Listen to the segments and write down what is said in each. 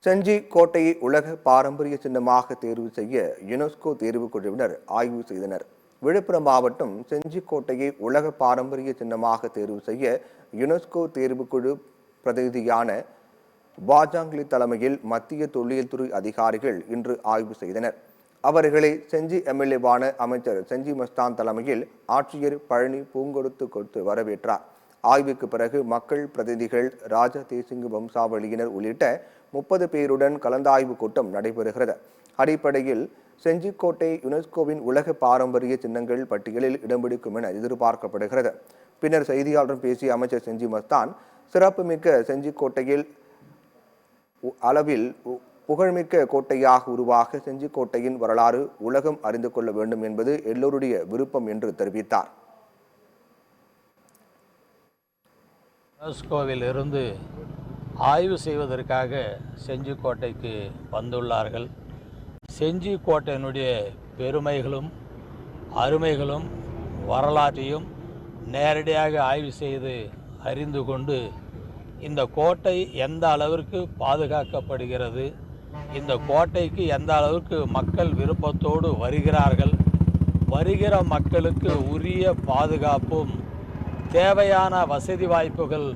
செஞ்சி கோட்டையை உலக பாரம்பரிய சின்னமாக தேர்வு செய்ய யுனெஸ்கோ தேர்வு குழுவினர் ஆய்வு செய்தனர். விழுப்புரம் மாவட்டம் செஞ்சி கோட்டையை உலக பாரம்பரிய சின்னமாக தேர்வு செய்ய யுனெஸ்கோ தேர்வுக்குழு பிரதிநிதியான பாஜாங்லி தலைமையில் மத்திய தொல்லியல் துறை அதிகாரிகள் இன்று ஆய்வு செய்தனர். அவர்களை செஞ்சி எம்எல்ஏவான அமைச்சர் செஞ்சி மஸ்தான் தலைமையில் ஆட்சியர் பழனி பூங்கொடுத்து கொடுத்து வரவேற்றார். ஆய்வுக்கு பிறகு மக்கள் பிரதிநிதிகள், ராஜ தேசிங்கு வம்சாவளியினர் உள்ளிட்ட 30 பேருடன் கலந்தாய்வு கூட்டம் நடைபெறுகிறது. அடிப்படையில் செஞ்சிக்கோட்டை யுனெஸ்கோவின் உலக பாரம்பரிய சின்னங்கள் பட்டியலில் இடம் பிடிக்கும் என எதிர்பார்க்கப்படுகிறது. பின்னர் செய்தியாளரும் பேசிய அமைச்சர் செஞ்சி மஸ்தான், சிறப்புமிக்க செஞ்சிக்கோட்டையில் அளவில் புகழ்மிக்க கோட்டையாக உருவாக செஞ்சிக்கோட்டையின் வரலாறு உலகம் அறிந்து கொள்ள வேண்டும் என்பது எல்லோருடைய விருப்பம் என்று தெரிவித்தார். யுனெஸ்கோவில் இருந்து ஆய்வு செய்வதற்காக செஞ்சிக்கோட்டைக்கு வந்துள்ளார்கள். செஞ்சிக்கோட்டையினுடைய பெருமைகளும் அருமைகளும் வரலாற்றையும் நேரடியாக ஆய்வு செய்து அறிந்து கொண்டு இந்த கோட்டை எந்த அளவிற்கு பாதுகாக்கப்படுகிறது, இந்த கோட்டைக்கு எந்த அளவிற்கு மக்கள் விருப்பத்தோடு வருகிறார்கள், வருகிற மக்களுக்கு உரிய பாதுகாப்பும் தேவையான வசதி வாய்ப்புகள்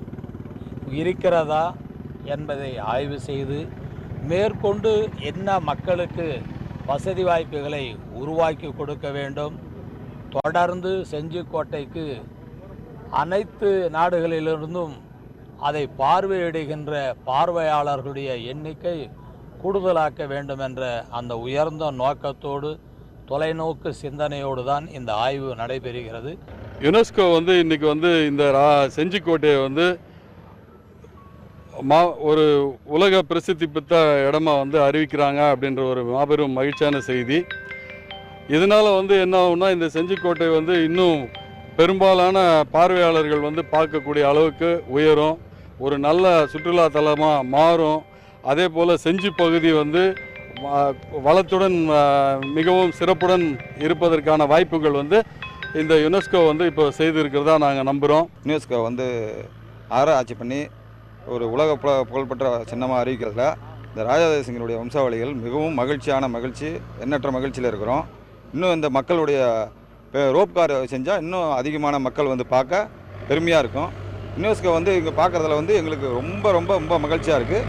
இருக்கிறதா என்பதை ஆய்வு செய்து மேற்கொண்டு என்ன மக்களுக்கு வசதி வாய்ப்புகளை உருவாக்கி கொடுக்க வேண்டும். தொடர்ந்து செஞ்சிக்கோட்டைக்கு அனைத்து நாடுகளிலிருந்தும் அதை பார்வையிடுகின்ற பார்வையாளர்களுடைய எண்ணிக்கை கூடுதலாக்க வேண்டும் என்ற அந்த உயர்ந்த நோக்கத்தோடு, தொலைநோக்கு சிந்தனையோடு தான் இந்த ஆய்வு நடைபெறுகிறது. யுனெஸ்கோ இன்னைக்கு இந்த செஞ்சிக்கோட்டையை ஒரு உலக பிரசித்தி பெற்ற இடமா அறிவிக்கிறாங்க அப்படின்ற ஒரு மாபெரும் மகிழ்ச்சியான செய்தி. இதனால் என்ன ஆகும்னா, இந்த செஞ்சிக்கோட்டை இன்னும் பெரும்பாலான பார்வையாளர்கள் பார்க்கக்கூடிய அளவுக்கு உயரும், ஒரு நல்ல சுற்றுலா தலமாக மாறும். அதே போல் செஞ்சி பகுதி வளத்துடன் மிகவும் சிறப்புடன் இருப்பதற்கான வாய்ப்புகள் இந்த யுனெஸ்கோ இப்போ செய்திருக்கிறதா நாங்கள் நம்புகிறோம். யுனெஸ்கோ ஆராய்ச்சி பண்ணி ஒரு உலக புகழ்பெற்ற சின்னமாக அறிவிக்கிறதுல இந்த ராஜாதேசிங்கனுடைய வம்சாவளிகள் மிகவும் மகிழ்ச்சி, எண்ணற்ற மகிழ்ச்சியில் இருக்கிறோம். இன்னும் இந்த மக்களுடைய ரோப் கார் செஞ்சால் இன்னும் அதிகமான மக்கள் பார்க்க பெருமையாக இருக்கும். யுனெஸ்கோ இங்கே பார்க்குறதுல எங்களுக்கு ரொம்ப ரொம்ப ரொம்ப மகிழ்ச்சியாக இருக்குது.